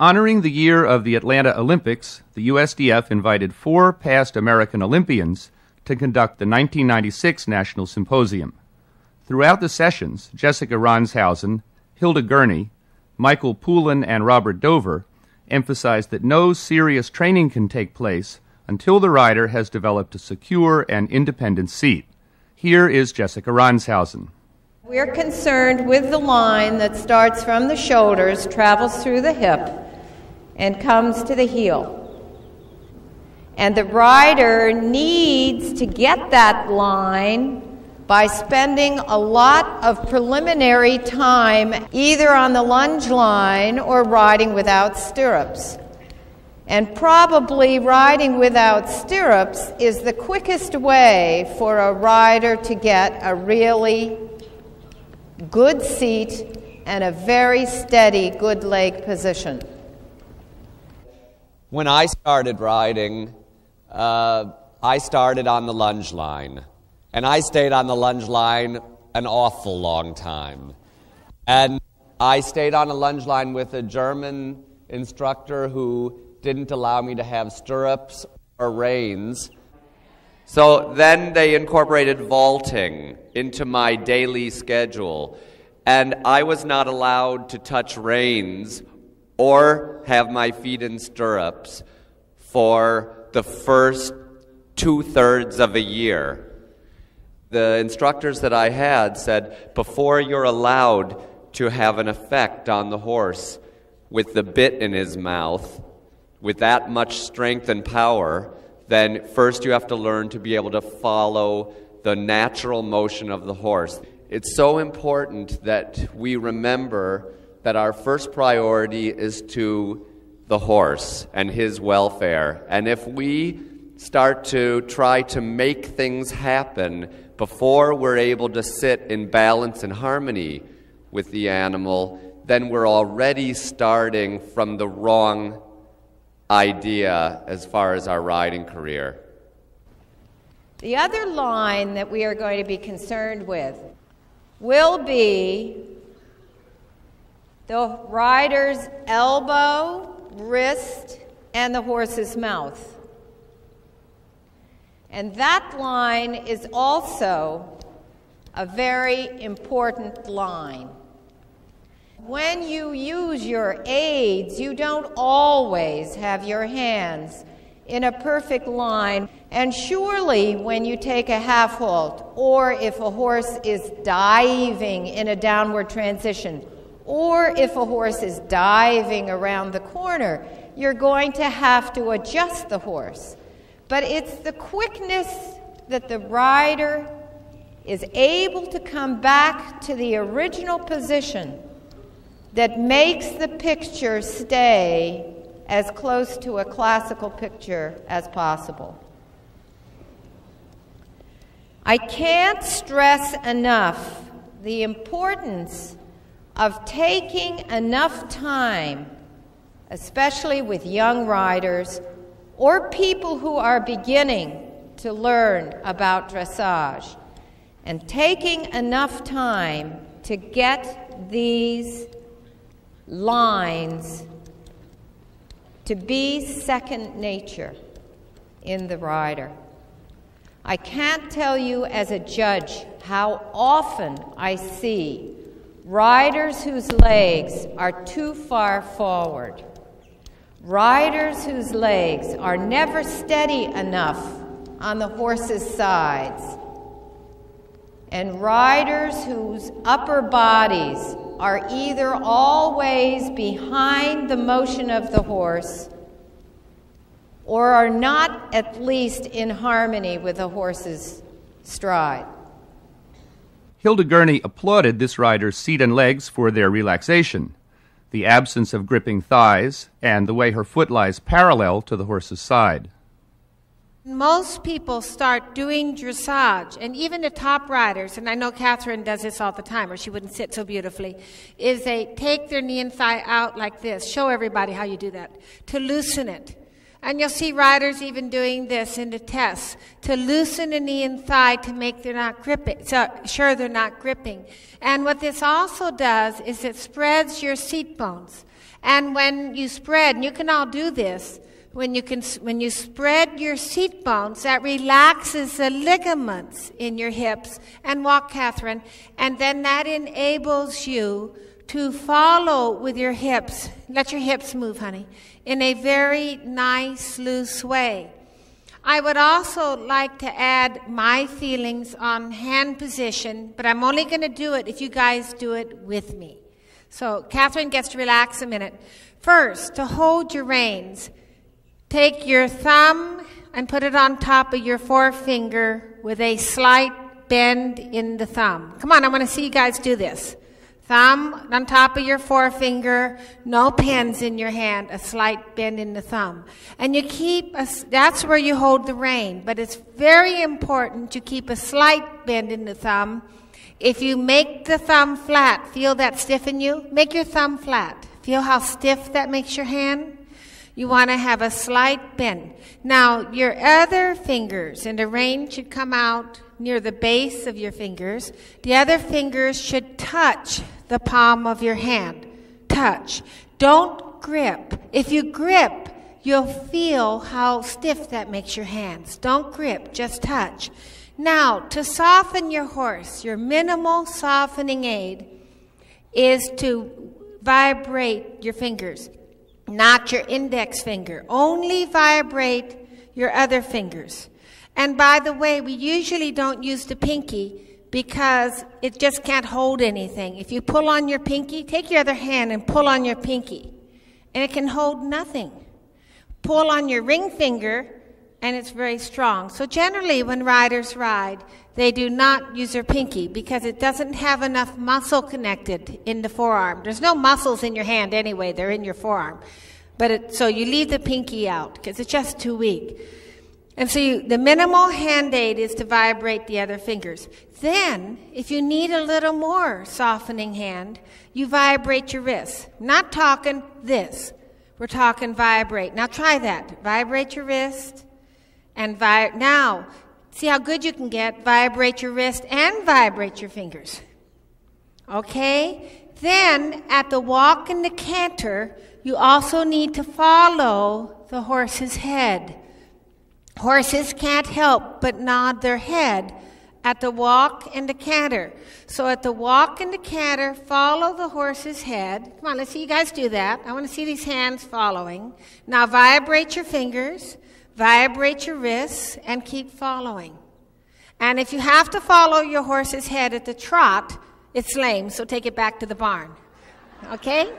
Honoring the year of the Atlanta Olympics, the USDF invited 4 past American Olympians to conduct the 1996 National Symposium. Throughout the sessions, Jessica Ronshausen, Hilda Gurney, Michael Poulin, and Robert Dover emphasized that no serious training can take place until the rider has developed a secure and independent seat. Here is Jessica Ronshausen. We're concerned with the line that starts from the shoulders, travels through the hip, and comes to the heel. And the rider needs to get that line by spending a lot of preliminary time either on the lunge line or riding without stirrups. And probably riding without stirrups is the quickest way for a rider to get a really good seat and a very steady, good leg position. When I started riding, I started on the lunge line. And I stayed on the lunge line an awful long time. And I stayed on a lunge line with a German instructor who didn't allow me to have stirrups or reins. So then they incorporated vaulting into my daily schedule. And I was not allowed to touch reins or have my feet in stirrups for the first 2/3 of a year. The instructors that I had said, before you're allowed to have an effect on the horse with the bit in his mouth, with that much strength and power, then first you have to learn to be able to follow the natural motion of the horse. It's so important that we remember that our first priority is to the horse and his welfare. And if we start to try to make things happen before we're able to sit in balance and harmony with the animal, then we're already starting from the wrong idea as far as our riding career. The other line that we are going to be concerned with will be the rider's elbow, wrist, and the horse's mouth. And that line is also a very important line. When you use your aids, you don't always have your hands in a perfect line. And surely when you take a half halt, or if a horse is diving in a downward transition, or if a horse is diving around the corner, you're going to have to adjust the horse. But it's the quickness that the rider is able to come back to the original position that makes the picture stay as close to a classical picture as possible. I can't stress enough the importance of taking enough time, especially with young riders or people who are beginning to learn about dressage, and taking enough time to get these lines to be second nature in the rider. I can't tell you as a judge how often I see riders whose legs are too far forward, riders whose legs are never steady enough on the horse's sides, and riders whose upper bodies are either always behind the motion of the horse or are not at least in harmony with the horse's stride. Hilda Gurney applauded this rider's seat and legs for their relaxation, the absence of gripping thighs, and the way her foot lies parallel to the horse's side. Most people start doing dressage, and even the top riders, and I know Catherine does this all the time, or she wouldn't sit so beautifully, is they take their knee and thigh out like this. Show everybody how you do that, to loosen it. And you'll see riders even doing this in the tests, to loosen the knee and thigh to make they're not gripping, so sure they're not gripping. And what this also does is it spreads your seat bones. And when you spread, and you can all do this, when you spread your seat bones, that relaxes the ligaments in your hips. And walk, Catherine. And then that enables you to follow with your hips. Let your hips move, honey, in a very nice, loose way. I would also like to add my feelings on hand position, but I'm only going to do it if you guys do it with me. So Catherine gets to relax a minute. First, to hold your reins, take your thumb and put it on top of your forefinger with a slight bend in the thumb. Come on, I want to see you guys do this. Thumb on top of your forefinger, no pens in your hand, a slight bend in the thumb. And you keep, that's where you hold the rein, but it's very important to keep a slight bend in the thumb. If you make the thumb flat, feel that stiffen you? Make your thumb flat. Feel how stiff that makes your hand? You want to have a slight bend. Now, your other fingers and the rein should come out near the base of your fingers. The other fingers should touch the palm of your hand. Touch. Don't grip. If you grip, you'll feel how stiff that makes your hands. Don't grip, just touch. Now, to soften your horse, your minimal softening aid is to vibrate your fingers, not your index finger. Only vibrate your other fingers. And by the way, we usually don't use the pinky because it just can't hold anything. If you pull on your pinky, take your other hand and pull on your pinky, and it can hold nothing. Pull on your ring finger, and it's very strong. So generally, when riders ride, they do not use their pinky because it doesn't have enough muscle connected in the forearm. There's no muscles in your hand anyway. They're in your forearm. So you leave the pinky out because it's just too weak. And so the minimal hand aid is to vibrate the other fingers. Then, if you need a little more softening hand, you vibrate your wrists. Not talking this. We're talking vibrate. Now try that. Vibrate your wrist and now, see how good you can get. Vibrate your wrist and vibrate your fingers. Okay? Then, at the walk and the canter, you also need to follow the horse's head. Horses can't help but nod their head at the walk and the canter. So at the walk and the canter, follow the horse's head. Come on, let's see you guys do that. I want to see these hands following. Now vibrate your fingers, vibrate your wrists, and keep following. And if you have to follow your horse's head at the trot, it's lame, so take it back to the barn. Okay?